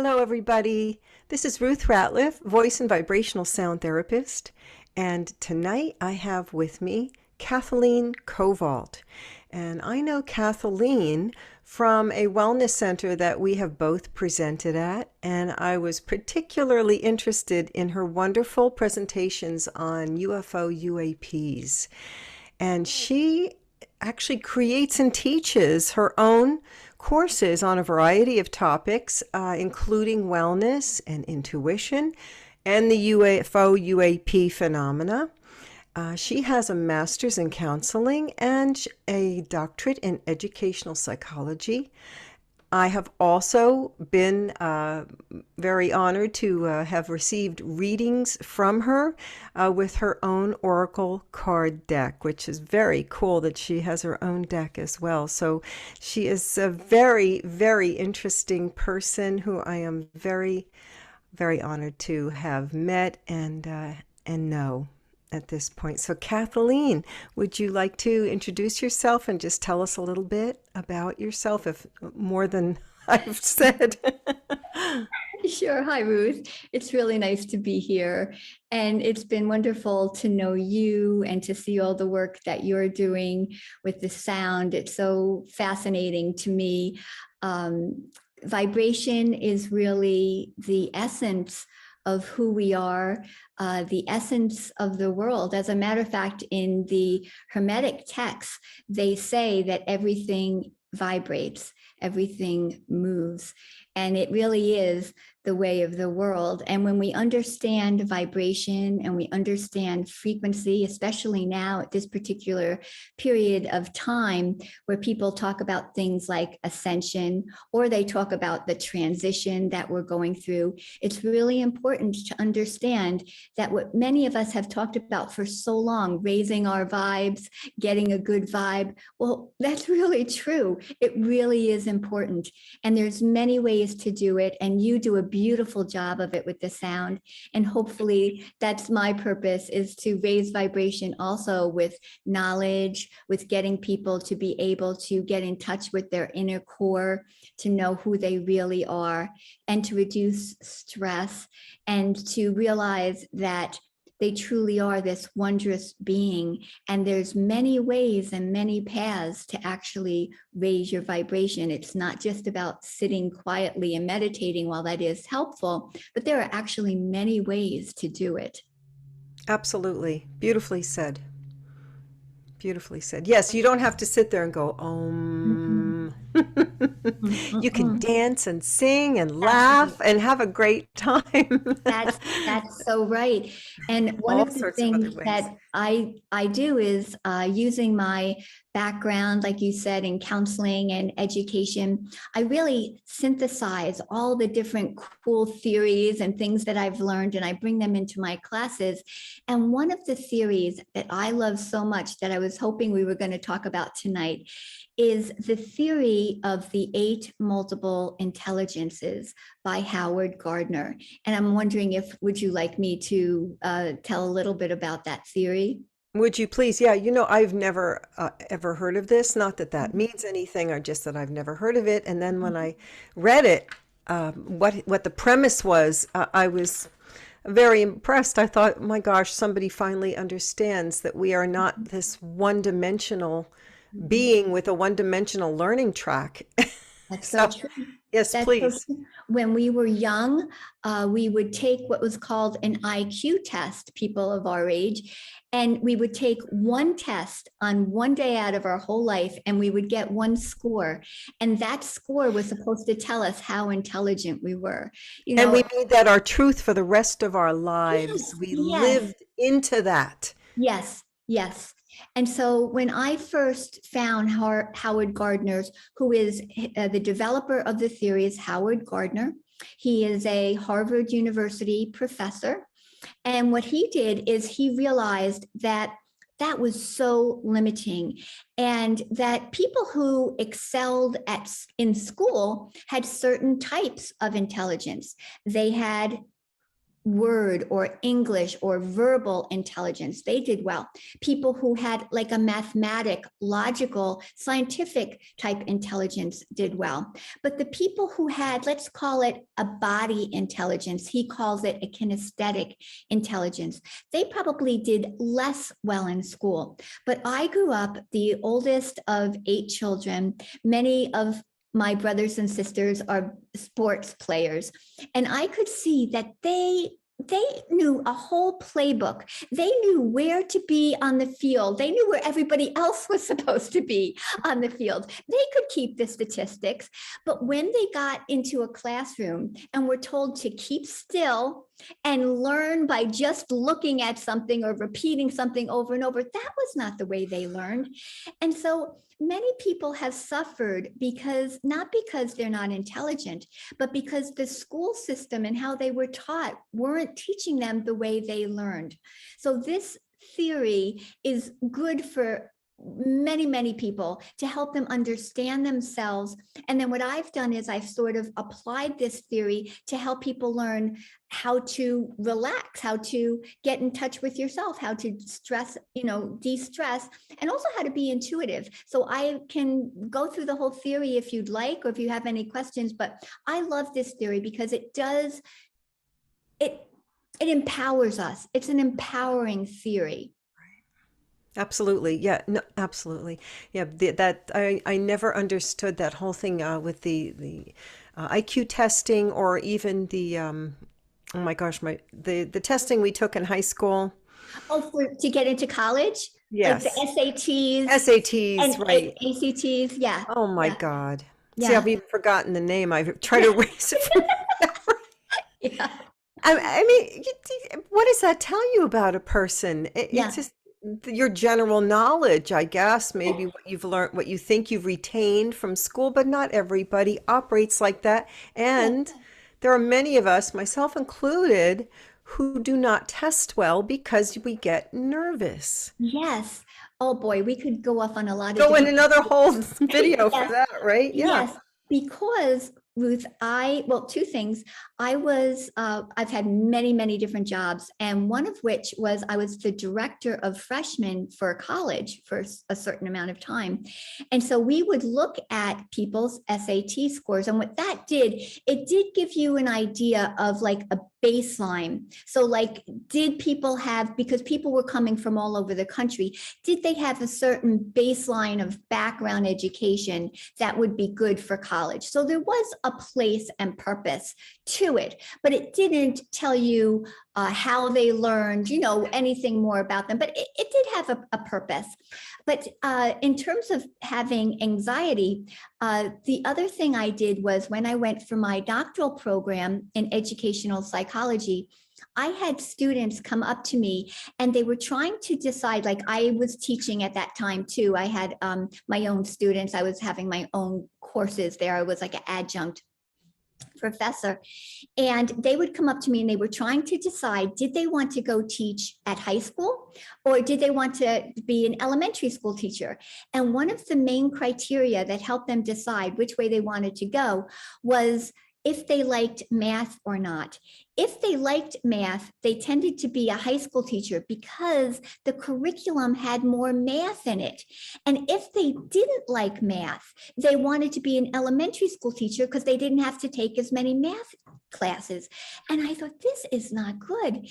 Hello, everybody. This is Ruth Ratliff, voice and vibrational sound therapist. And tonight I have with me Kathleen Kovalt. And I know Kathleen from a wellness center that we have both presented at. And I was particularly interested in her wonderful presentations on UFO UAPs. And she actually creates and teaches her own courses on a variety of topics, including wellness and intuition and the UFO UAP phenomena. She has a master's in counseling and a doctorate in educational psychology. I have also been very honored to have received readings from her with her own Oracle card deck, which is very cool that she has her own deck as well. So she is a very, very interesting person who I am very, very honored to have met and know at this point. So Kathleen, would you like to introduce yourself and just tell us a little bit about yourself, if more than I've said? Sure. Hi, Ruth. It's really nice to be here. And it's been wonderful to know you and to see all the work that you're doing with the sound. It's so fascinating to me. Vibration is really the essence of who we are, the essence of the world. As a matter of fact, in the Hermetic texts, they say that everything vibrates, everything moves, and it really is the way of the world. And when we understand vibration and we understand frequency, especially now at this particular period of time where people talk about things like ascension, or they talk about the transition that we're going through, it's really important to understand that what many of us have talked about for so long, raising our vibes, getting a good vibe, well, that's really true. It really is important. And there's many ways to do it. And you do a beautiful job of it with the sound. And hopefully that's my purpose, is to raise vibration also with knowledge, with getting people to be able to get in touch with their inner core, to know who they really are, and to reduce stress, and to realize that they truly are this wondrous being. And there's many ways and many paths to actually raise your vibration. It's not just about sitting quietly and meditating, while that is helpful, but there are actually many ways to do it. Absolutely. Beautifully said. Beautifully said. Yes, you don't have to sit there and go, Mm-mm. You can Mm-mm. dance and sing and That's right. laugh and have a great time. That's so right. And one All of the sorts of other things ways. that I do is using my background, like you said, in counseling and education, I really synthesize all the different cool theories and things that I've learned, and I bring them into my classes. And one of the theories that I love so much that I was hoping we were going to talk about tonight is the theory of the 8 multiple intelligences by Howard Gardner. And I'm wondering, if would you like me to tell a little bit about that theory? Would you please? Yeah, I've never ever heard of this. Not that that means anything, or just that I've never heard of it. And then when I read it, what the premise was, I was very impressed. I thought, my gosh, somebody finally understands that we are not this one-dimensional being with a one-dimensional learning track. That's so So, true. yes, That's so please. true. When we were young, we would take what was called an IQ test, people of our age, and we would take one test on one day out of our whole life, and we would get one score. And that score was supposed to tell us how intelligent we were. You And know, we made that our truth for the rest of our lives. yes, We yes. lived into that. Yes, yes. And so when I first found Howard Gardner's, who is the developer of the theory, is Howard Gardner. He is a Harvard University professor. And what he did is he realized that that was so limiting, and that people who excelled in school had certain types of intelligence. They had word or English or verbal intelligence, they did well. People who had like a mathematic, logical, scientific type intelligence did well. But the people who had, let's call it a body intelligence, he calls it a kinesthetic intelligence, they probably did less well in school. But I grew up the oldest of 8 children. Many of my brothers and sisters are sports players, and I could see that they knew a whole playbook. They knew where to be on the field. They knew where everybody else was supposed to be on the field. They could keep the statistics, but when they got into a classroom and were told to keep still and learn by just looking at something or repeating something over and over, that was not the way they learned. And so many people have suffered because, not because they're not intelligent, but because the school system and how they were taught weren't teaching them the way they learned. So this theory is good for many people to help them understand themselves. And then what I've done is I've sort of applied this theory to help people learn how to relax, how to get in touch with yourself, how to stress, de-stress, and also how to be intuitive. So I can go through the whole theory if you'd like, or if you have any questions, but I love this theory because it empowers us. It's an empowering theory. Absolutely. Yeah, no, absolutely. Yeah, that I never understood that whole thing with the IQ testing, or even the oh my gosh, the testing we took in high school. Oh, to get into college, like the Yes. SATs SATs, and right. ACTs. Yeah, Oh my yeah, God. See, I've yeah, even forgotten the name. I've tried to erase it from memory. yeah, I mean, what does that tell you about a person? It's yeah. just your general knowledge, I guess, maybe what you've learned, what you think you've retained from school, but not everybody operates like that. Yeah. And there are many of us, myself included, who do not test well because we get nervous. Yes. Oh boy, we could go off on a lot of Go in different. another whole video for Yes. that, right? Yeah. Yes, because Ruth, well, two things. I've had many different jobs, and one of which was I was the director of freshmen for college for a certain amount of time. And so we would look at people's SAT scores, and what that did, it did give you an idea of like a baseline. So like, did people have, because people were coming from all over the country, did they have a certain baseline of background education that would be good for college? So there was a place and purpose to it, but it didn't tell you how they learned, anything more about them, but it did have a purpose. But in terms of having anxiety, the other thing I did was when I went for my doctoral program in educational psychology, I had students come up to me and they were trying to decide, like I was teaching at that time too. I had my own students. I was having my own courses there. I was like an adjunct professor. And they would come up to me and they were trying to decide, did they want to go teach at high school or did they want to be an elementary school teacher? And one of the main criteria that helped them decide which way they wanted to go was if they liked math or not. If they liked math, they tended to be a high school teacher because the curriculum had more math in it. And if they didn't like math, they wanted to be an elementary school teacher because they didn't have to take as many math classes. And I thought, this is not good.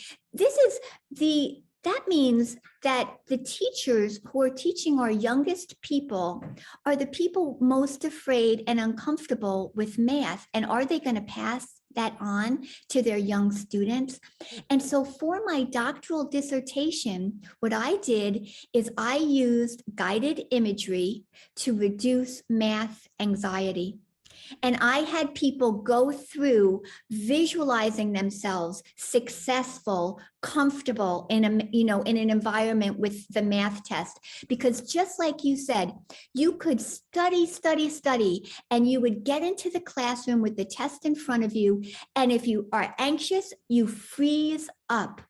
That means that the teachers who are teaching our youngest people are the people most afraid and uncomfortable with math. And are they going to pass that on to their young students? And so for my doctoral dissertation, what I did is I used guided imagery to reduce math anxiety. And I had people go through visualizing themselves successful, comfortable in in an environment with the math test. Because just like you said, you could study, and you would get into the classroom with the test in front of you. And if you are anxious, you freeze up.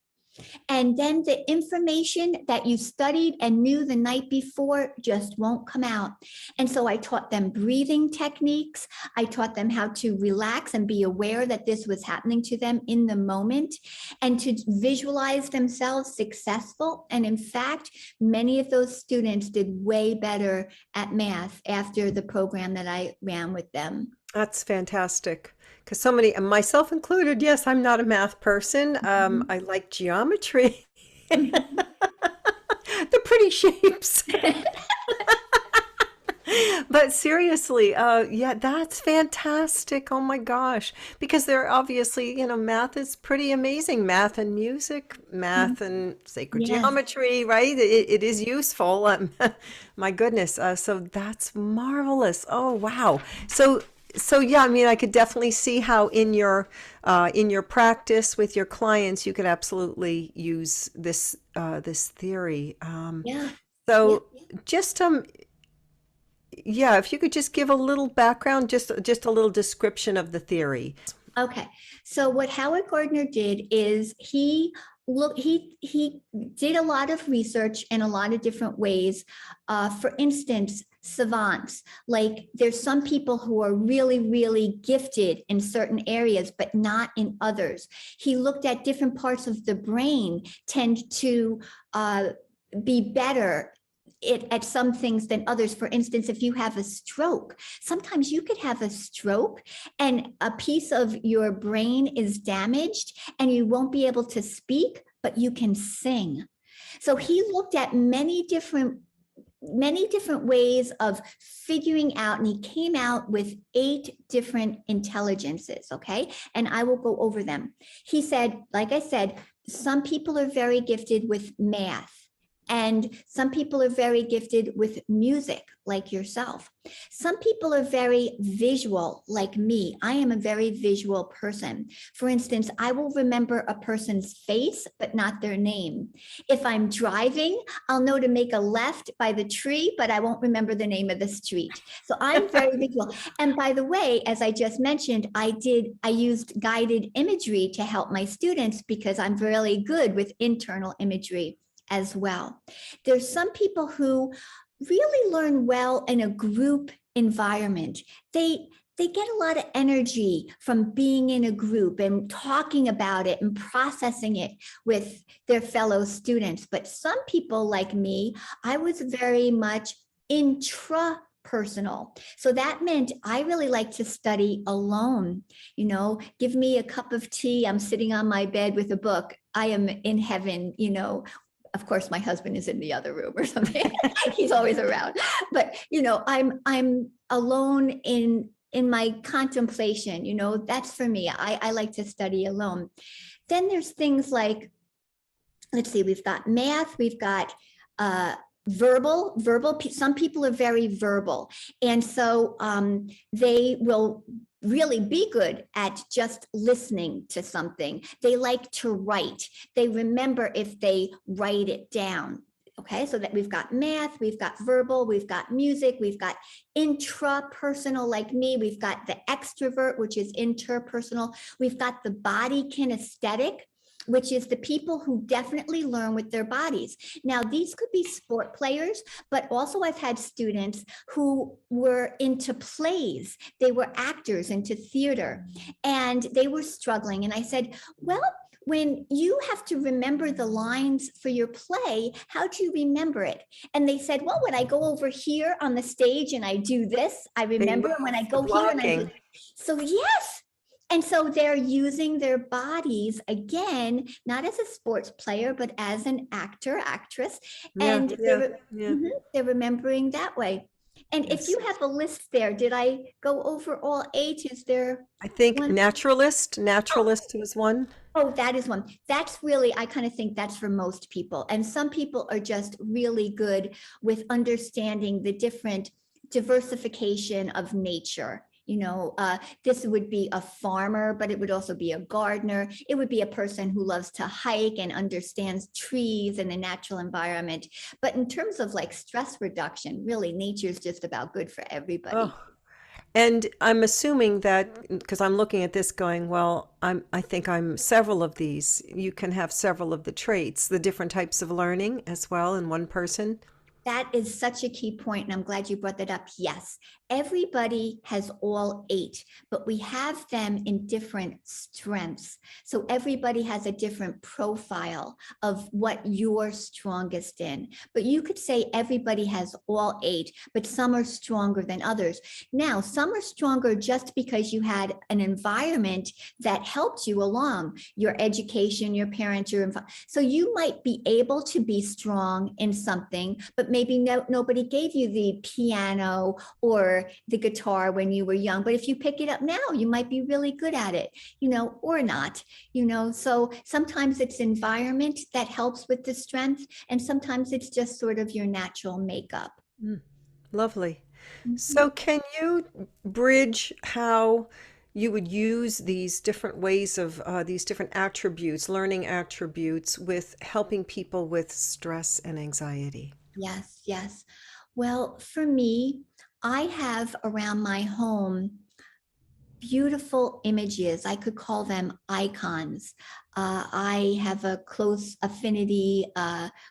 And then the information that you studied and knew the night before just won't come out. And so I taught them breathing techniques. I taught them how to relax and be aware that this was happening to them in the moment, and to visualize themselves successful. And in fact, many of those students did way better at math after the program that I ran with them. That's fantastic. Because so many, and myself included, yes, I'm not a math person. I like geometry, Mhm. the pretty shapes. But seriously, yeah, that's fantastic. Oh my gosh. Because they're obviously, math is pretty amazing. Math and music, math and sacred Yes. geometry, right? It is useful. My goodness. So that's marvelous. Oh, wow. So yeah, I mean, I could definitely see how in your practice with your clients, you could absolutely use this theory. Yeah. Yeah. So just yeah, if you could just give a little background, just a little description of the theory. Okay. So what Howard Gardner did is he did a lot of research in a lot of different ways. For instance, savants. Like there's some people who are really, really gifted in certain areas, but not in others. He looked at different parts of the brain tend to be better at some things than others. For instance, if you have a stroke, sometimes you could have a stroke and a piece of your brain is damaged and you won't be able to speak, but you can sing. So he looked at many different ways of figuring out, and he came out with 8 different intelligences. Okay, and I will go over them. He said, like I said, some people are very gifted with math, and some people are very gifted with music, like yourself. Some people are very visual, like me. I am a very visual person. For instance, I will remember a person's face, but not their name. If I'm driving, I'll know to make a left by the tree, but I won't remember the name of the street. So I'm very visual. And by the way, as I just mentioned, I used guided imagery to help my students because I'm really good with internal imagery as well. There's some people who really learn well in a group environment. They get a lot of energy from being in a group and talking about it and processing it with their fellow students. But some people like me, I was very much intrapersonal. So that meant I really like to study alone. Give me a cup of tea. I'm sitting on my bed with a book. I am in heaven. Of course my husband is in the other room or something. He's always around, but I'm alone in my contemplation. That's for me. I like to study alone. Then there's things like, let's see, we've got math, we've got verbal. Some people are very verbal, and so they will really be good at just listening to something. They like to write. They remember if they write it down. Okay, so that we've got math, we've got verbal, we've got music, we've got intrapersonal, like me, we've got the extrovert, which is interpersonal, we've got the body kinesthetic, which is the people who definitely learn with their bodies. Now, these could be sport players, but also I've had students who were into plays. They were actors into theater, and they were struggling. And I said, well, when you have to remember the lines for your play, how do you remember it? And they said, well, when I go over here on the stage and I do this, I They remember. move And when I the go here and I do, blocking. so yes. And so they're using their bodies again, not as a sports player, but as an actor, actress. Yeah, And yeah, yeah. they're remembering that way. And if Yes. you have a list there, did I go over all 8? Is there I think one? naturalist was one. Oh, that is one. That's really, I kind of think that's for most people. And some people are just really good with understanding the different diversification of nature. This would be a farmer, but it would also be a gardener. It would be a person who loves to hike and understands trees and the natural environment. But in terms of like stress reduction, really, nature is just about good for everybody. Oh, And I'm assuming that because I'm looking at this going, well, I think I'm several of these. You can have several of the traits, the different types of learning as well in one person. That is such a key point, and I'm glad you brought that up. Yes, everybody has all eight, but we have them in different strengths. So everybody has a different profile of what you're strongest in. But you could say everybody has all eight, but some are stronger than others. Now, some are stronger just because you had an environment that helped you along, your education, your parents, so you might be able to be strong in something, but maybe nobody gave you the piano or the guitar when you were young. But if you pick it up now, you might be really good at it, or not, So sometimes it's environment that helps with the strength, and sometimes it's just sort of your natural makeup. Mm, lovely. Mhm. So, can you bridge how you would use these different ways of these different attributes, learning attributes, with helping people with stress and anxiety? Yes, yes. Well, for me, I have around my home beautiful images. I could call them icons. I have a close affinity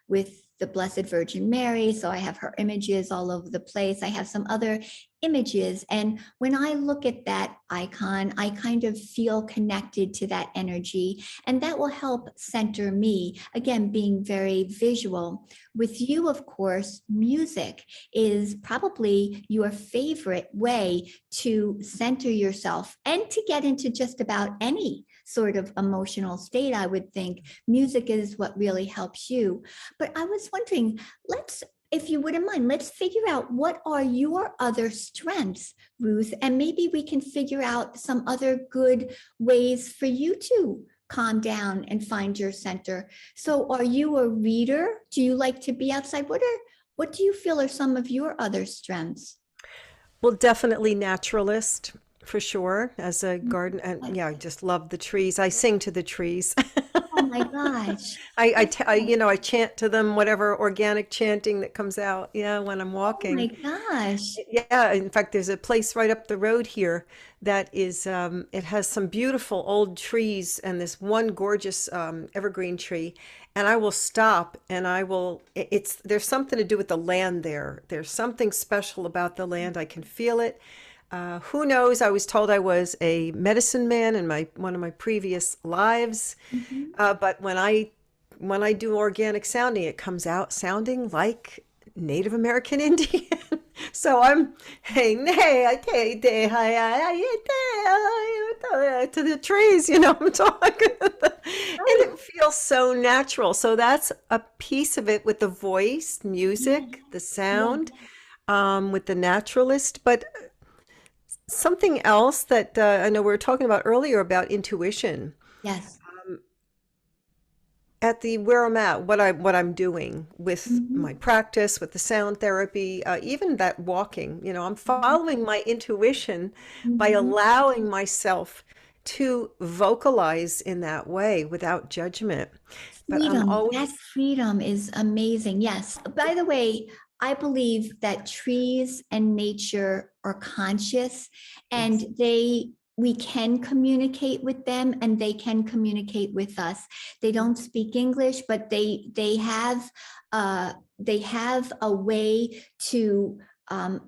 with the Blessed Virgin Mary, so I have her images all over the place. I have some other images. And when I look at that icon, I kind of feel connected to that energy. And that will help center me. Again, being very visual. With you, of course, music is probably your favorite way to center yourself and to get into just about any sort of emotional state. I would think music is what really helps you. But I was wondering, if you wouldn't mind, let's figure out what are your other strengths, Ruth, and maybe we can figure out some other good ways for you to calm down and find your center. So are you a reader? Do you like to be outside? What do you feel are some of your other strengths? Well, definitely naturalist for sure. As a garden, and yeah, I just love the trees. I sing to the trees. Oh my gosh. I chant to them, whatever organic chanting that comes out. Yeah, when I'm Oh my walking. gosh. Yeah, in fact, there's a place right up the road here that is, it has some beautiful old trees and this one gorgeous evergreen tree. And I will stop and there's something to do with the land there. There's something special about the land. I can feel it. Who knows? I was told I was a medicine man in one of my previous lives. Mhm. But when I do organic sounding, it comes out sounding like Native American Indian. So I'm hey nay I take day hi to the trees, I'm talking, and Right. it feels so natural. So that's a piece of it with the voice, Yeah. music, the Yeah. sound, with the naturalist. But something else that I know we were talking about earlier about intuition. Yes. At the where I'm at, what I'm doing with my Mhm. practice, with the sound therapy, even that walking, I'm following my intuition by Mhm. allowing myself to vocalize in that way without judgment. But I'm Freedom. That always, freedom is amazing. Yes. By the way, I believe that trees and nature are conscious, and yes, we can communicate with them and they can communicate with us. They don't speak English, but they have a way to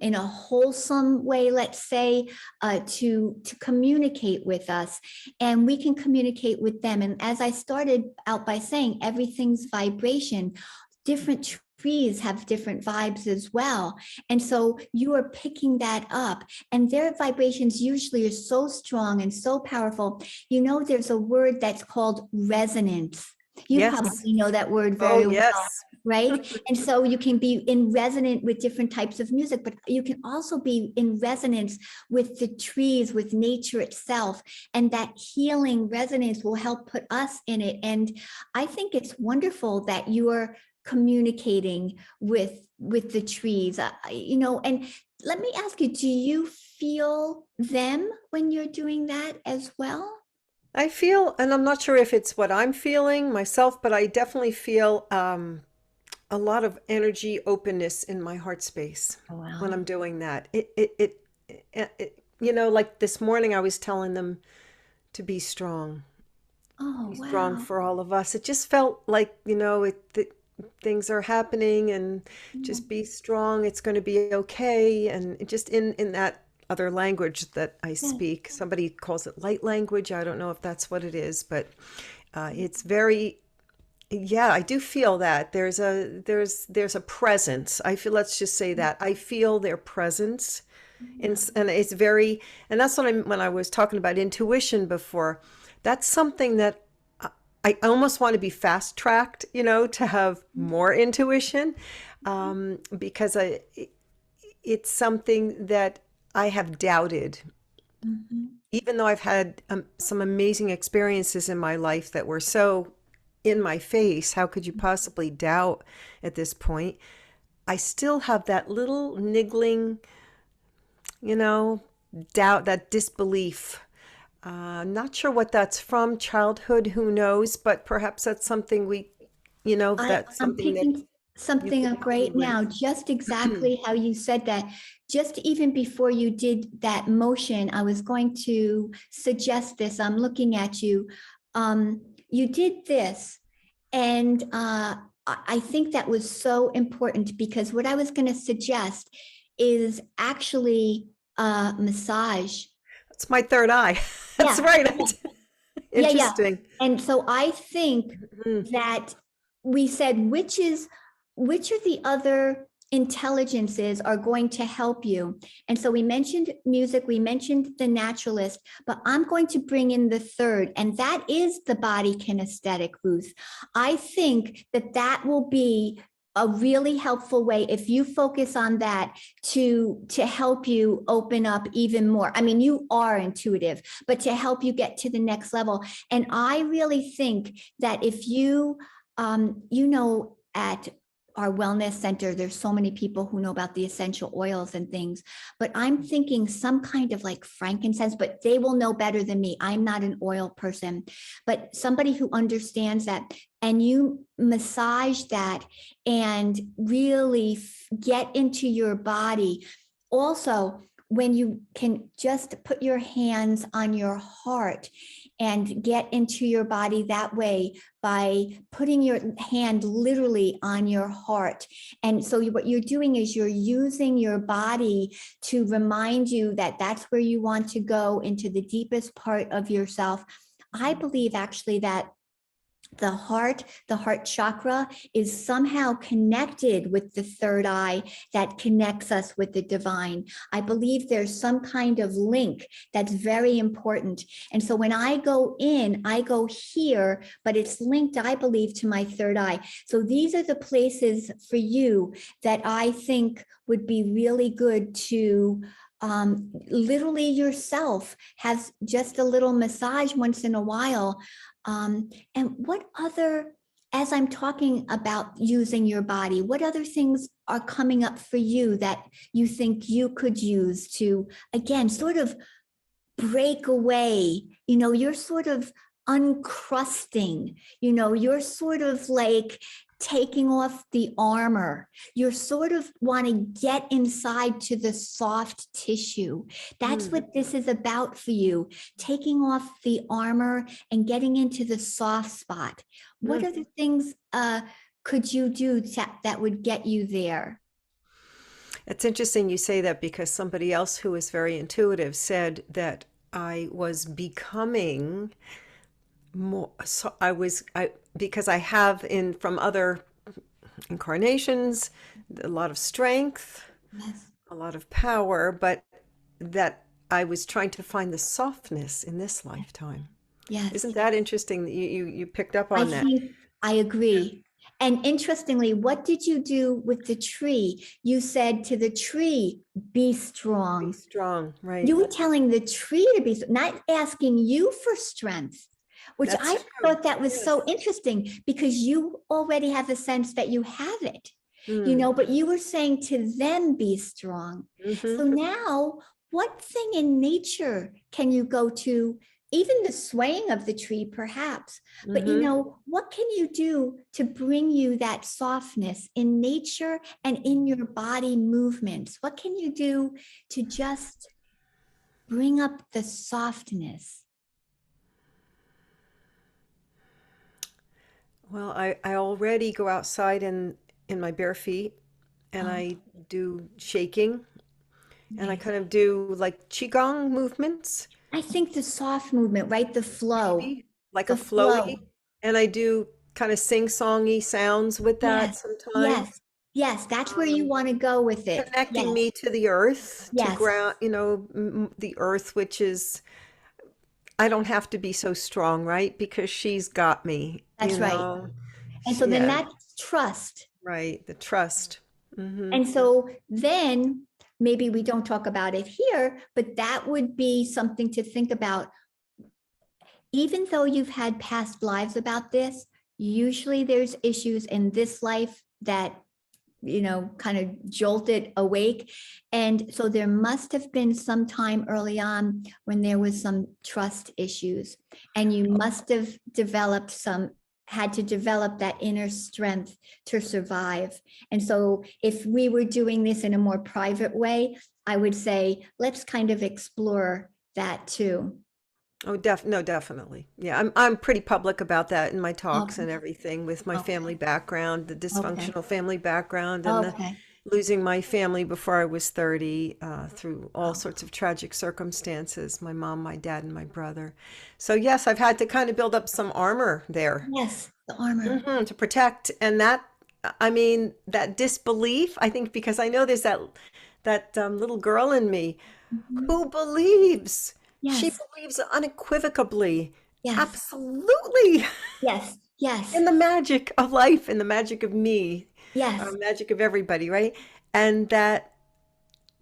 in a wholesome way, let's say, to communicate with us, and we can communicate with them. And as I started out by saying, everything's vibration. Different trees have different vibes as well. And so you are picking that up, and their vibrations usually are so strong and so powerful. There's a word that's called resonance. You yes, probably know that word oh very well, yes, right? And so you can be in resonant with different types of music, but you can also be in resonance with the trees, with nature itself. And that healing resonance will help put us in it. And I think it's wonderful that you are communicating with the trees, and let me ask you, do you feel them when you're doing that as well? I feel, and I'm not sure if it's what I'm feeling myself, but I definitely feel a lot of energy openness in my heart space Oh, when wow. I'm doing that. It like this morning I was telling them to Oh, be strong wow. for all of us. It just felt like, things are happening, and Yeah. just be strong. It's going to be okay. And just in that other language that I Yeah. speak, somebody calls it light language. I don't know if that's what it is, but it's very, yeah, I do feel that there's a presence. I feel, let's just say that I feel their presence. And it's very, and that's what when I was talking about intuition before, that's something that I almost want to be fast tracked, to have more intuition, because it's something that I have doubted, Mhm. even though I've had some amazing experiences in my life that were so in my face. How could you possibly doubt at this point? I still have that little niggling, you know, doubt, that disbelief. Not sure what that's from, childhood, who knows, but perhaps that's something that's I'm something that picking you something could up help me right with. now, just exactly how you said that. Just even before you did that motion, I was going to suggest this. I'm looking at you. You did this, and I think that was so important because what I was going to suggest is actually massage. It's my third eye. That's Yeah, right. yeah. Interesting. And so I think Mm. that we said which are the other intelligences are going to help you. And so we mentioned music, we mentioned the naturalist, but I'm going to bring in the third, and that is the body kinesthetic, Ruth. I think that that will be a really helpful way if you focus on that to help you open up even more. I mean, you are intuitive, but to help you get to the next level. And I really think that if you at our wellness center, there's so many people who know about the essential oils and things, but I'm thinking some kind of like frankincense, but they will know better than me. I'm not an oil person, but somebody who understands that, and you massage that and really get into your body. Also, when you can just put your hands on your heart and get into your body that way by putting your hand literally on your heart. And so what you're doing is you're using your body to remind you that that's where you want to go, into the deepest part of yourself. I believe actually that the heart chakra is somehow connected with the third eye that connects us with the divine. I believe there's some kind of link that's very important. And so when I go in, I go here, but it's linked, I believe, to my third eye. So these are the places for you that I think would be really good to literally yourself have just a little massage once in a while. And what other, as I'm talking about using your body, what other things are coming up for you that you think you could use to, again, sort of break away? You're sort of uncrusting, you're sort of like taking off the armor. You're sort of want to get inside to the soft tissue. That's Mm. what this is about for you, taking off the armor and getting into the soft spot. What Mm. other things could you do that would get you there? It's interesting you say that, because somebody else who is very intuitive said that I was becoming more, so I because I have in from other incarnations a lot of strength, Yes. a lot of power, but that I was trying to find the softness in this lifetime. Isn't Yes. that interesting that you picked up I on that? think I agree. And interestingly, what did you do with the tree? You said to the tree, be Be strong. strong, right? You were telling the tree to be, not asking you for strength, which That's I true. thought that was so Yes. interesting because you already have a sense that you have it, Mm. but you were saying to them, be strong. Hmm. So now, what thing in nature can you go to? Even the swaying of the tree, perhaps, but Hmm. what can you do to bring you that softness in nature and in your body movements? What can you do to just bring up the softness. Well, I already go outside in my bare feet and Oh, I do shaking and I nice. kind of do like qigong movements, I think the soft movement, right? maybe like a The flowy, flow. and I do kind of sing-songy sounds with that Yes, sometimes. yes, yes. That's where you Um, want to go with it. Connecting Yes, me to the earth, to yes, ground, the earth, which is, I don't have to be so strong, right? Because she's got me, that's right. And so then Yeah, that's trust. right. The trust. Hmm. And so then maybe we don't talk about it here, but that would be something to think about. Even though you've had past lives about this, usually there's issues in this life that kind of jolted awake. And so there must have been some time early on when there was some trust issues, and you must have had to develop that inner strength to survive. And so if we were doing this in a more private way, I would say, let's kind of explore that too. Oh, no, definitely. Yeah, I'm pretty public about that in my talks Okay. and everything with my family Okay. background, the Okay. dysfunctional family background, and the Okay. losing my family before I was 30 through all Oh, sorts of tragic circumstances, my mom, my dad, and my brother. So yes, I've had to kind of build up some armor there, yes, the armor. to protect. And that, I mean, that disbelief, I think, because I know there's that little girl in me Mhm. who believes. She Yes. believes unequivocally, Yes. absolutely, Yes. in Yes. the magic of life, in the magic of me, Yes. magic of everybody, right? And that,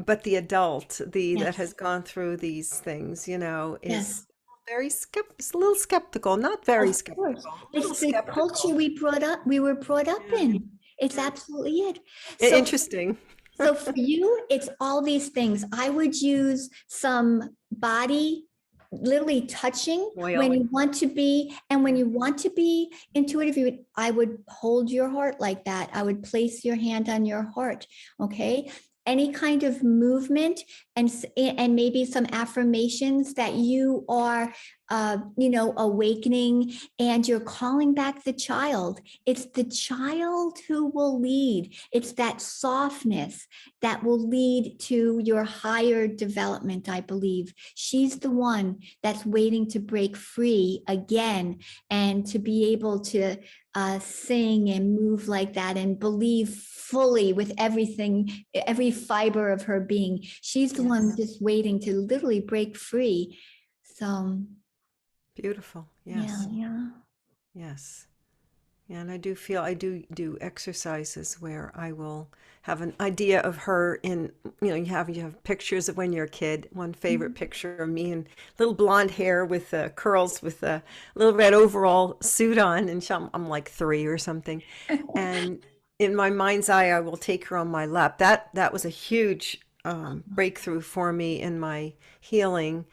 but the adult, the that Yes. has gone through these things, Yes. is is a little skeptical, not very Of course. skeptical, a It's little the culture skeptical. we were brought up Yeah. in. It's Yeah. absolutely it. So Interesting. so for you, it's all these things. I would use some body literally touching when Oil. you want to be, and when Yeah. you want to be intuitive, I would hold your heart like that. I would place your hand on your heart. Okay. Any kind of movement, and maybe some affirmations that you are awakening, and you're calling back the child. It's the child who will lead. It's that softness that will lead to your higher development, I believe. She's the one that's waiting to break free again, and to be able to sing and move like that and believe fully with everything, every fiber of her being. She's the one Yes. just waiting to literally break free. So, Beautiful. yeah, Yes. yeah. Yes. Yeah, and I do feel I do exercises where I will have an idea of her in, you have pictures of when you're a kid. One favorite Mhm. picture of me in little blonde hair with curls with a little red overall suit on, and I'm like 3 or something. And in my mind's eye, I will take her on my lap. That was a huge breakthrough for me in my healing.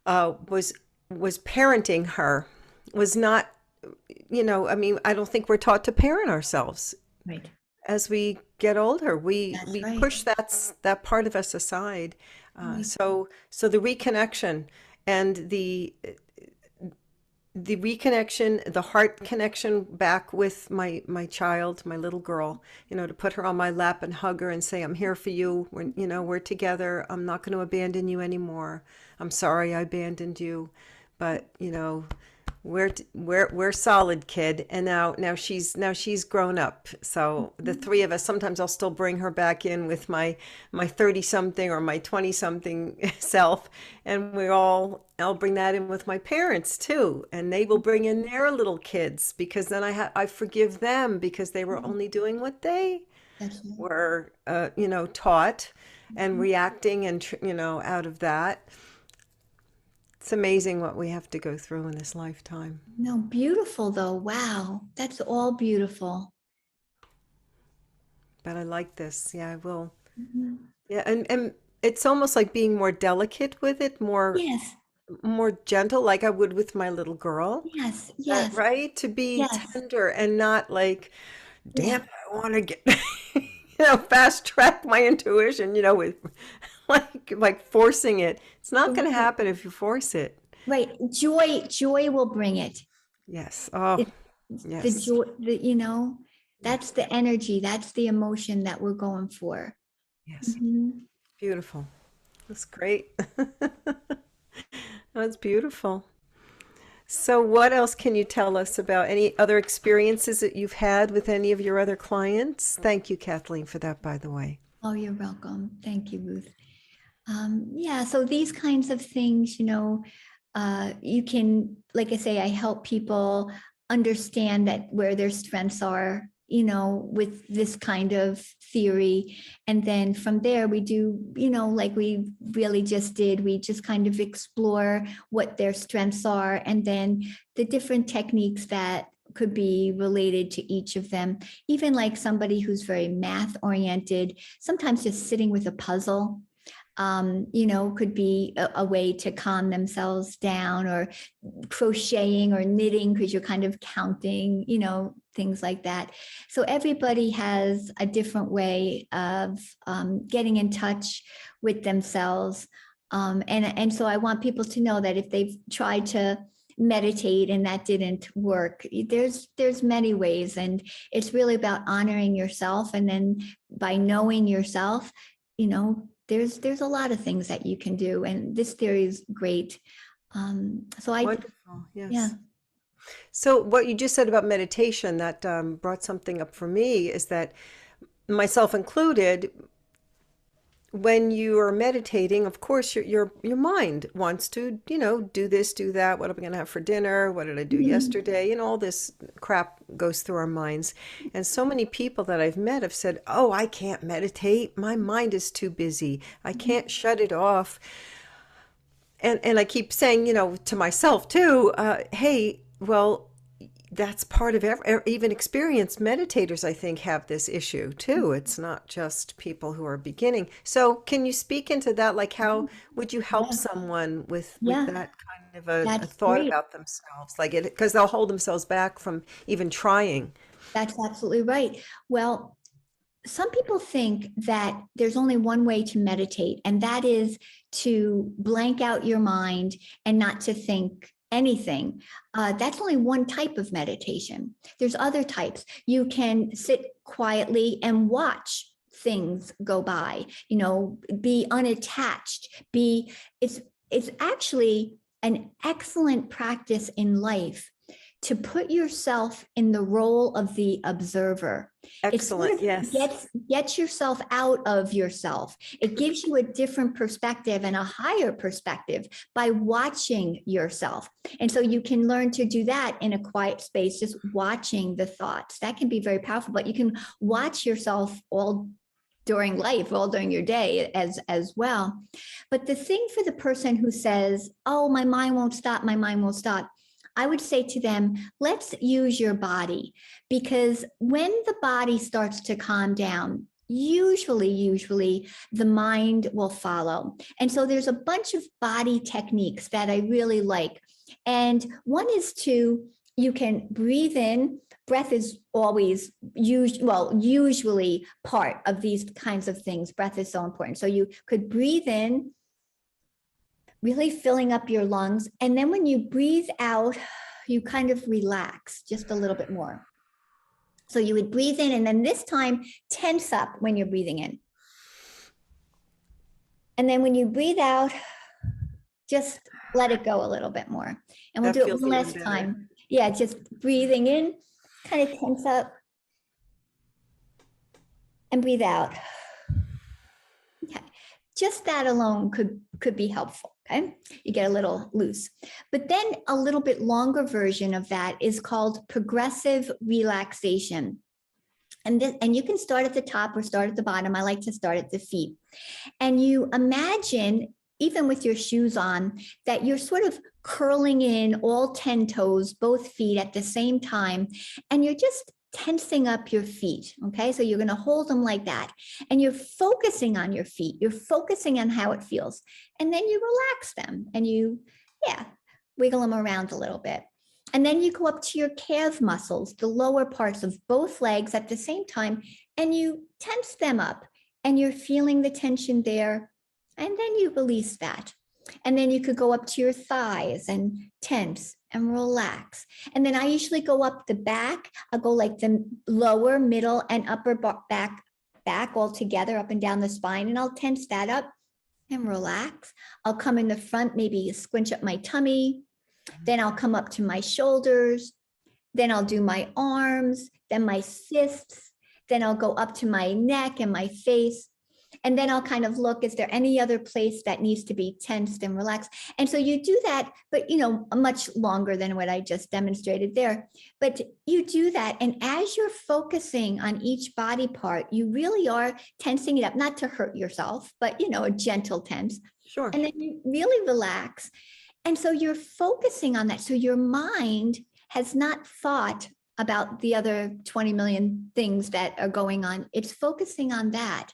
Was parenting her, was not, I mean, I don't think we're taught to parent ourselves Right. as we get older. We That's we right. push that part of us aside. Right. So the reconnection and the reconnection, the heart connection back with my child, my little girl, to put her on my lap and hug her and say, I'm here for you. We're together. I'm not going to abandon you anymore. I'm sorry I abandoned you, but we're solid, kid. And now she's grown up. So the Mhm. three of us, sometimes I'll still bring her back in with my 30 something or my 20 something self, and I'll bring that in with my parents too, and they will bring in their little kids, because then I forgive them because they were only doing what they That's right. were taught, and Mhm. reacting, and out of that. It's amazing what we have to go through in this lifetime. No, beautiful though. Wow. That's all beautiful. But I like this. Yeah, I will. Mhm. Yeah, and it's almost like being more delicate with it, Yes. more gentle, like I would with my little girl. Yes. Yes. Right? To be Yes. tender and not like, Yeah. damn it, I want to get, fast track my intuition, with. like forcing it. It's not going to happen if you force it. Right. Joy will bring it. Yes. Oh, It, the yes. joy, that's Yes. the energy, that's the emotion that we're going for. Yes. Mhm. Beautiful. That's great. That's beautiful. So, what else can you tell us about any other experiences that you've had with any of your other clients? Thank you, Kathleen, for that, by the way. Oh, you're welcome. Thank you, Ruth. Yeah, so these kinds of things, you can, like I say, I help people understand that where their strengths are, with this kind of theory. And then from there, we do, like we really just did, we just kind of explore what their strengths are and then the different techniques that could be related to each of them. Even like somebody who's very math oriented, sometimes just sitting with a puzzle could be a way to calm themselves down, or crocheting or knitting because you're kind of counting, things like that. So everybody has a different way of getting in touch with themselves. And so I want people to know that if they've tried to meditate and that didn't work, there's many ways, and it's really about honoring yourself. And then by knowing yourself, there's a lot of things that you can do, and this theory is great. Wonderful. Yeah. Yes. So, what you just said about meditation, that brought something up for me is that, myself included, when you are meditating, of course, your mind wants to, do this, do that. What am I going to have for dinner? What did I do Mhm. yesterday? All this crap goes through our minds. And so many people that I've met have said, "Oh, I can't meditate. My mind is too busy. I can't shut it off." And I keep saying, to myself too, hey, well, that's part of even experienced meditators, I think, have this issue too. It's not just people who are beginning. So can you speak into that? Like, how would you help Yeah. someone with Yeah. that kind of a That's thought great. about themselves? Like, it, because they'll hold themselves back from even trying. That's absolutely right. Well, some people think that there's only one way to meditate, and that is to blank out your mind and not to think anything. That's only one type of meditation. There's other types. You can sit quietly and watch things go by, be unattached, it's actually an excellent practice in life to put yourself in the role of the observer. It sort Excellent. of Yes. gets yourself out of yourself. It gives you a different perspective and a higher perspective by watching yourself. And so you can learn to do that in a quiet space, just watching the thoughts. That can be very powerful, but you can watch yourself all during life, all during your day as well. But the thing for the person who says, "Oh, my mind won't stop, my mind won't stop," I would say to them, let's use your body, because when the body starts to calm down, usually the mind will follow. And so there's a bunch of body techniques that I really like. And one is you can breathe in. Breath is always usually part of these kinds of things. Breath is so important. So you could breathe in, really filling up your lungs. And then when you breathe out, you kind of relax just a little bit more. So you would breathe in, and then this time tense up when you're breathing in. And then when you breathe out, just let it go a little bit more. And we'll That do it feels one even last better. time. Yeah, just breathing in, kind of tense up, and breathe out. Okay. Just that alone could be helpful. Okay, you get a little loose. But then a little bit longer version of that is called progressive relaxation. And you can start at the top or start at the bottom. I like to start at the feet. And you imagine, even with your shoes on, that you're sort of curling in all 10 toes, both feet at the same time. And you're just tensing up your feet. Okay. So you're going to hold them like that. And you're focusing on your feet. You're focusing on how it feels. And then you relax them and wiggle them around a little bit. And then you go up to your calf muscles, the lower parts of both legs at the same time, and you tense them up. And you're feeling the tension there. And then you release that. And then you could go up to your thighs and tense and relax. And then I usually go up the back. I'll go like the lower, middle, and upper back all together, up and down the spine. And I'll tense that up and relax. I'll come in the front, maybe squinch up my tummy. Then I'll come up to my shoulders. Then I'll do my arms, then my fists. Then I'll go up to my neck and my face. And then I'll kind of look, is there any other place that needs to be tensed and relaxed? And so you do that, but much longer than what I just demonstrated there. But you do that. And as you're focusing on each body part, you really are tensing it up, not to hurt yourself, but a gentle tense. Sure. And then you really relax. And so you're focusing on that. So your mind has not thought about the other 20 million things that are going on. It's focusing on that.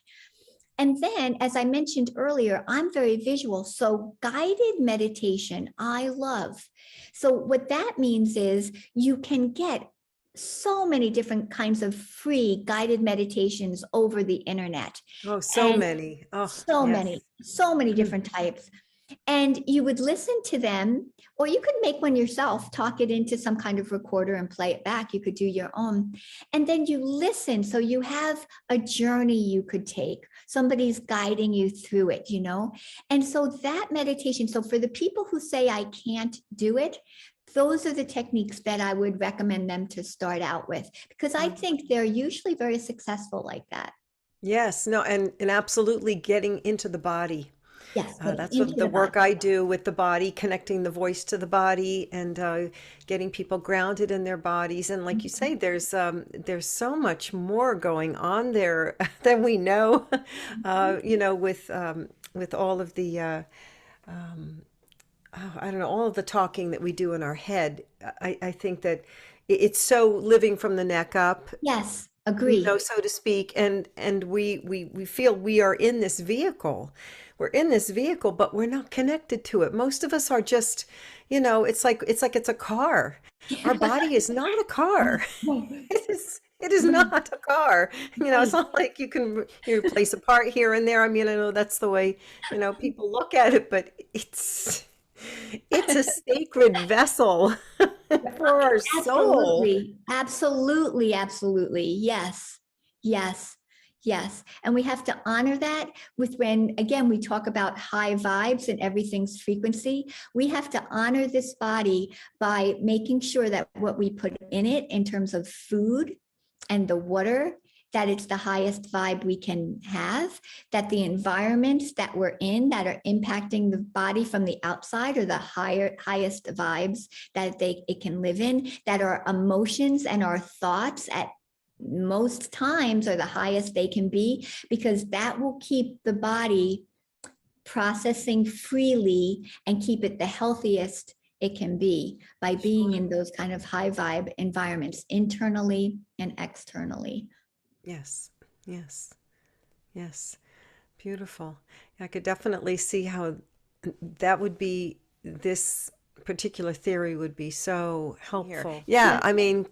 And then, as I mentioned earlier, I'm very visual. So guided meditation, I love. So what that means is you can get so many different kinds of free guided meditations over the internet. Oh, so many. Oh, so yes. so many different types. And you would listen to them, or you could make one yourself, talk it into some kind of recorder and play it back. You could do your own. And then you listen. So you have a journey you could take. Somebody's guiding you through it, And so that meditation, so for the people who say, I can't do it, those are the techniques that I would recommend them to start out with, because I think they're usually very successful like that. Yes, no, and absolutely getting into the body. Yes, That's into what the the work body. I do with the body, connecting the voice to the body, and getting people grounded in their bodies. And like you say, there's so much more going on there than we know. With all of the I don't know, all of the talking that we do in our head. I think that it's so living from the neck up, Yes, agree. so to speak, and we feel we are in this vehicle. We're in this vehicle, but we're not connected to it. Most of us are just, it's a car. Our body is not a car. It is not a car. It's not like you can replace a part here and there. I mean, I know that's the way, people look at it, but it's a sacred vessel for our soul. Absolutely. Absolutely. Absolutely. Yes. Yes. Yes. And we have to honor that with when, again, we talk about high vibes and everything's frequency. We have to honor this body by making sure that what we put in it in terms of food and the water, that it's the highest vibe we can have, that the environments that we're in that are impacting the body from the outside are the highest vibes that it can live in, that our emotions and our thoughts at most times are the highest they can be, because that will keep the body processing freely and keep it the healthiest it can be by being in those kind of high vibe environments, internally and externally. Yes, yes, yes. Beautiful. I could definitely see how that would be, this particular theory would be so helpful. Yeah, I mean,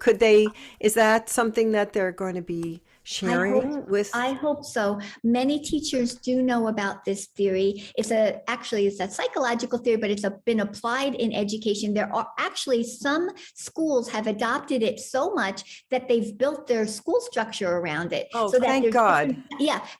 is that something that they're going to be sharing with? I hope so. Many teachers do know about this theory. It's a psychological theory, but it's been applied in education. There are actually some schools have adopted it so much that they've built their school structure around it. Oh, so that thank God.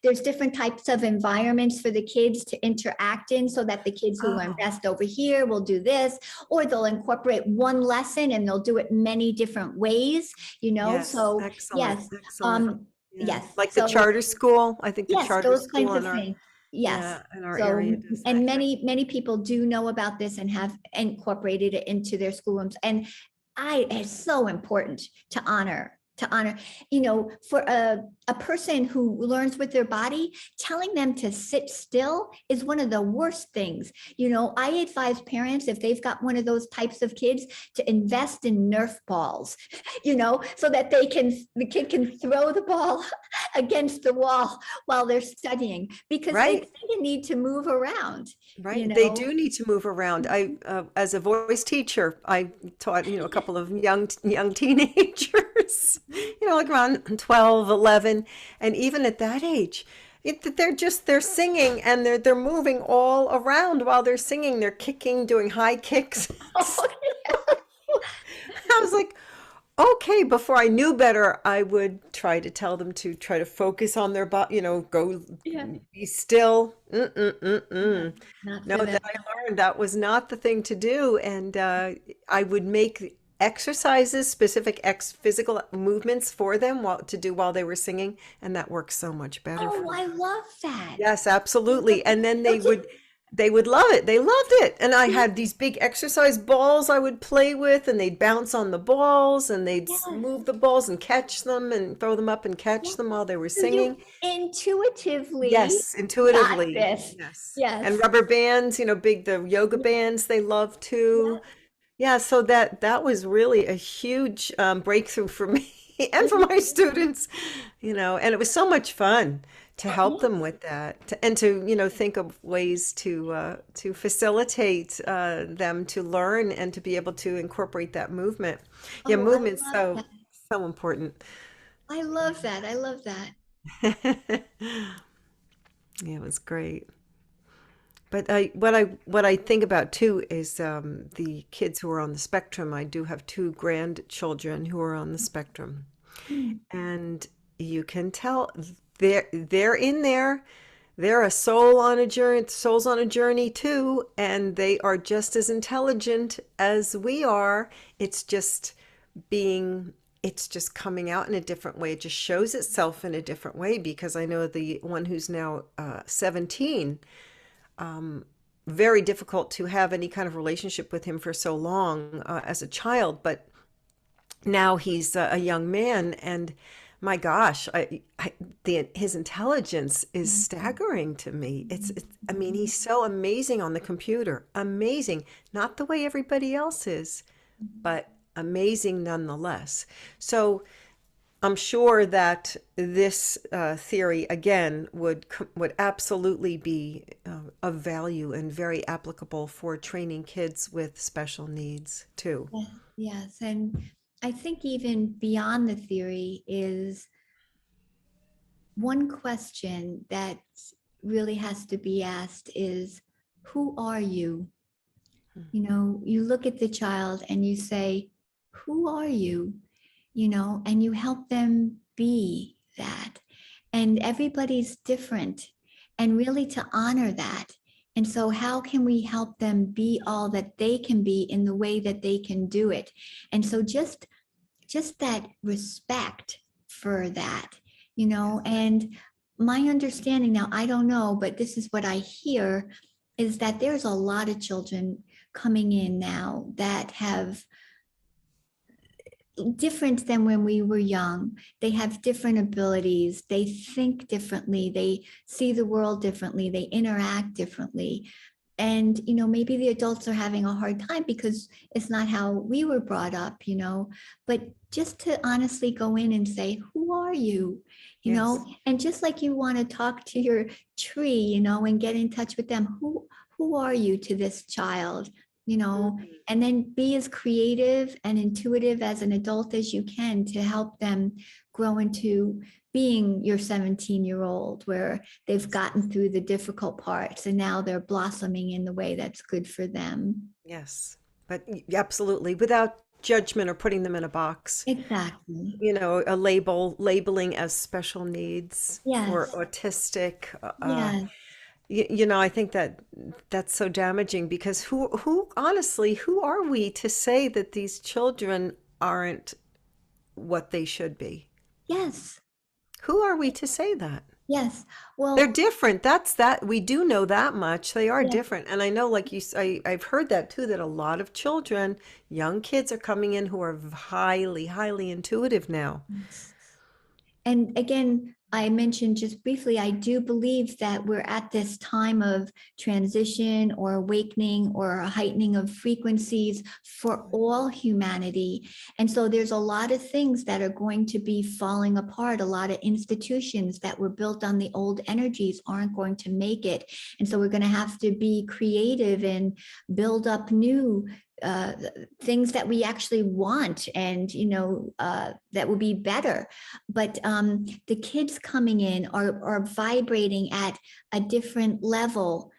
There's different types of environments for the kids to interact in, so that the kids who learn best over here will do this, or they'll incorporate one lesson and they'll do it many different ways, Yes, So excellent, yes. excellent. Yes. Like the charter school. I think the Yes, charter those school kinds in of our, things. Yes. in our So, area does and that. many people do know about this and have incorporated it into their schoolrooms. And it's so important to honor, for a person who learns with their body, telling them to sit still is one of the worst things. I advise parents, if they've got one of those types of kids, to invest in Nerf balls, so that the kid can throw the ball against the wall while they're studying, because they Right. kind of need to move around. Right. They do need to move around. As a voice teacher, I taught, a couple of young teenagers, like around 12, 11. And even at that age, They're singing and they're moving all around while they're singing. They're kicking, doing high kicks. Oh, I was like, okay, before I knew better, I would try to tell them to try to focus on their body, go yeah. be still. Yeah. Mm-mm-mm-mm. Not No, for them. that I learned that was not the thing to do. And I would make exercises, specific physical movements for them to do while they were singing, and that worked so much better for Oh, them. I love that. Yes, absolutely. And then Don't you? they would love it. They loved it. And I had these big exercise balls I would play with, and they'd bounce on the balls, and they'd Yes. move the balls and catch them and throw them up and catch Yes. them while they were So you singing. intuitively Yes, got intuitively. this. Yes. And Yes. rubber bands, big the yoga Yeah. bands they love Yeah. too. Yeah, so that was really a huge breakthrough for me and for my students, and it was so much fun to help them Yes. with that and to, think of ways to facilitate them to learn and to be able to incorporate that movement. Yeah, Oh, I movement's love so that. so important. I love that. I love that. Yeah, it was great. But what I think about too is the kids who are on the spectrum. I do have two grandchildren who are on the spectrum, Mm. and you can tell they're in there. They're a soul on a journey, souls on a journey too, and they are just as intelligent as we are. It's just being, it's just coming out in a different way. It just shows itself in a different way because I know the one who's now 17, very difficult to have any kind of relationship with him for so long as a child, but now he's a young man, and my gosh, his intelligence is staggering to me. I mean, he's so amazing on the computer, amazing, not the way everybody else is, but amazing nonetheless. So I'm sure that this theory again would absolutely be of value and very applicable for training kids with special needs too. Yes. Yes. And I think even beyond the theory is one question that really has to be asked is, who are you? You look at the child and you say, who are you? And you help them be that. And everybody's different, and really to honor that. And so, how can we help them be all that they can be in the way that they can do it? And so, just that respect for that, and my understanding now, I don't know, but this is what I hear, is that there's a lot of children coming in now that have different than when we were young. They have different abilities. They think differently. They see the world differently. They interact differently. And, maybe the adults are having a hard time because it's not how we were brought up. But just to honestly go in and say, who are you? Yes. And just like you want to talk to your tree, and get in touch with them, who are you to this child? you know Mhm. and then be as creative and intuitive as an adult as you can to help them grow into being your 17-year-old, where they've gotten through the difficult parts and now they're blossoming in the way that's good for them. Yes. But absolutely, without judgment or putting them in a box. Exactly. A labeling as special needs or Yes. autistic. Yes. I think that that's so damaging because who honestly, who are we to say that these children aren't what they should be? Yes. Who are we to say that? Yes. They're Well, different. That we do know that much. They are yeah. different. And I know, like I've heard that too, that a lot of children, young kids are coming in who are highly, highly intuitive now. And again, I mentioned just briefly, I do believe that we're at this time of transition or awakening or a heightening of frequencies for all humanity. And so there's a lot of things that are going to be falling apart. A lot of institutions that were built on the old energies aren't going to make it. And so we're going to have to be creative and build up new things that we actually want, and that would be better. But the kids coming in are vibrating at a different level,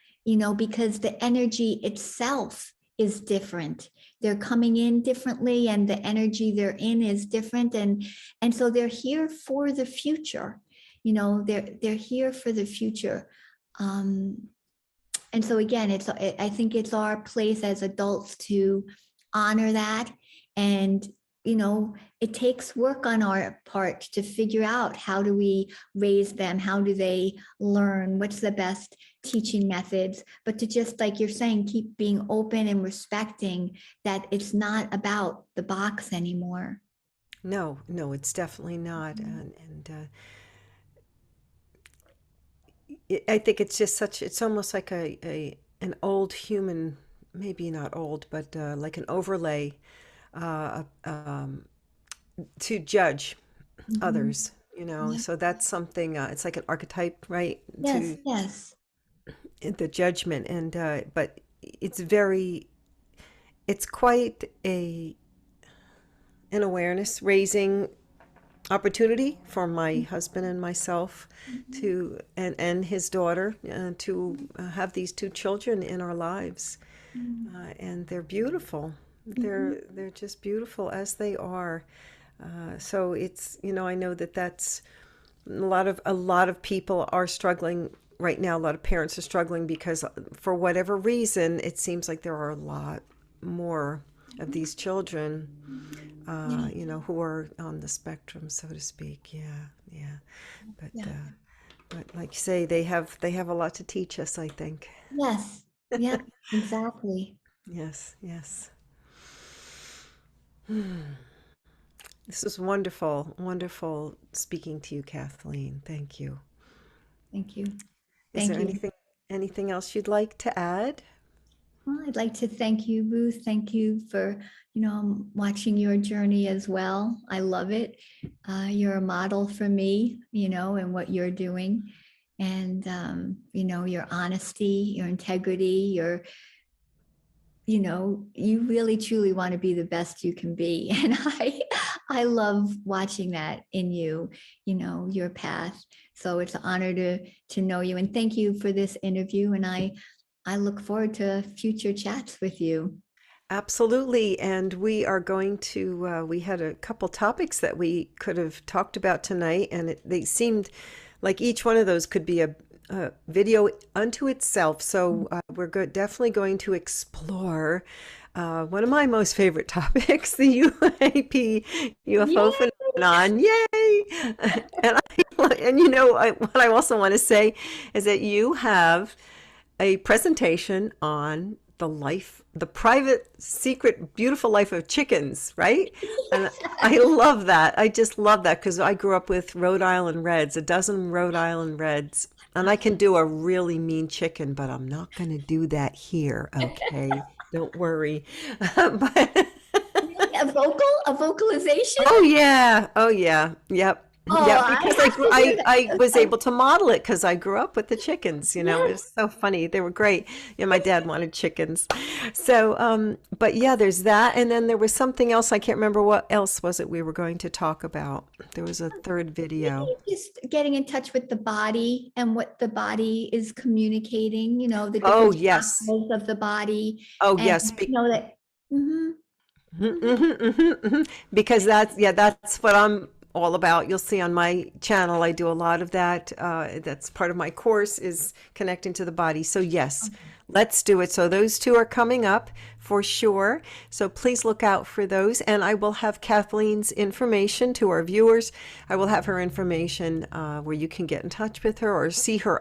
because the energy itself is different. They're coming in differently, and the energy they're in is different, and so they're here for the future. They're here for the future. And so again, I think it's our place as adults to honor that. And it takes work on our part to figure out, how do we raise them, how do they learn, what's the best teaching methods, but to just, like you're saying, keep being open and respecting that it's not about the box anymore. No, no, it's definitely not. I think it's just it's almost like an old human, maybe not old, but like an overlay uh, um, to judge Mhm. others, Yeah. So that's something, it's like an archetype, right? Yes, To yes. the judgment. But it's quite an awareness raising opportunity for my husband and myself Mhm. to and his daughter to have these two children in our lives, and they're beautiful. Mhm. They're just beautiful as they are. So it's, I know that that's a lot of people are struggling right now. A lot of parents are struggling because for whatever reason it seems like there are a lot more of these children, Yeah, who are on the spectrum, so to speak. Yeah, yeah. But yeah. but like you say, they have a lot to teach us, I think. Yes. Yeah, exactly. Yes, yes. This is wonderful, wonderful speaking to you, Kathleen. Thank you. Thank you. Is there Thank you. anything else you'd like to add? Well, I'd like to thank you, Ruth. Thank you for, watching your journey as well. I love it. You're a model for me, and what you're doing. And, your honesty, your integrity, you really truly want to be the best you can be. And I love watching that in you, your path. So it's an honor to know you. And thank you for this interview. And I look forward to future chats with you. Absolutely. And we had a couple topics that we could have talked about tonight, and they seemed like each one of those could be a video unto itself. So definitely going to explore one of my most favorite topics, the UAP UFO Yeah. phenomenon. Yay! And what I also want to say is that you have a presentation on the private, secret, beautiful life of chickens, right? And I love that. I just love that because I grew up with Rhode Island Reds, a dozen Rhode Island Reds. And I can do a really mean chicken, but I'm not going to do that here, okay? Don't worry. But Really? A vocalization? oh yeah, oh yeah, yep. Oh, Yep, I because have to hear I was that. able to model it because I grew up with the chickens, It Yes. was so funny. They were great. My dad wanted chickens. So, but yeah, there's that. And then there was something else. I can't remember what else was it we were going to talk about. There was a third video. Maybe just getting in touch with the body and what the body is communicating, the Oh, different yes. chakras of the body, Oh, and yes. that. Mhm, Mhm, mhm. mhm, mhm, mhm. Because that's what I'm all about. You'll see on my channel, I do a lot of that. That's part of my course, is connecting to the body. So yes, let's do it. So those two are coming up for sure. So please look out for those. And I will have Kathleen's information to our viewers. I will have her information where you can get in touch with her or see her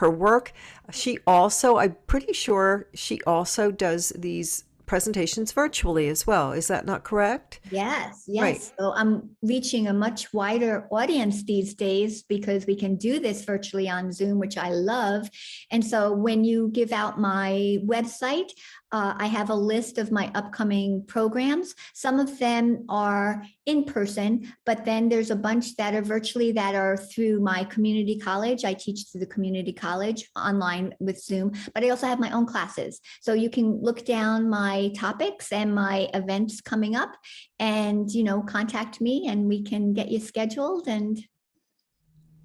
work. I'm pretty sure she also does these presentations virtually as well. Is that not correct? Yes, Right. yes. So I'm reaching a much wider audience these days because we can do this virtually on Zoom, which I love. And so when you give out my website, I have a list of my upcoming programs. Some of them are in person, but then there's a bunch that are virtually that are through my community college. I teach through the community college online with Zoom, but I also have my own classes. So you can look down my topics and my events coming up and, contact me and we can get you scheduled and,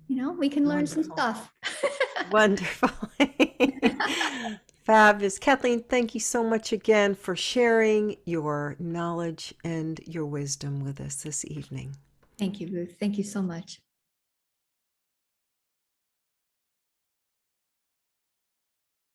we can learn some Wonderful. stuff. Wonderful. Fabulous. Kathleen, thank you so much again for sharing your knowledge and your wisdom with us this evening. Thank you, Ruth. Thank you so much.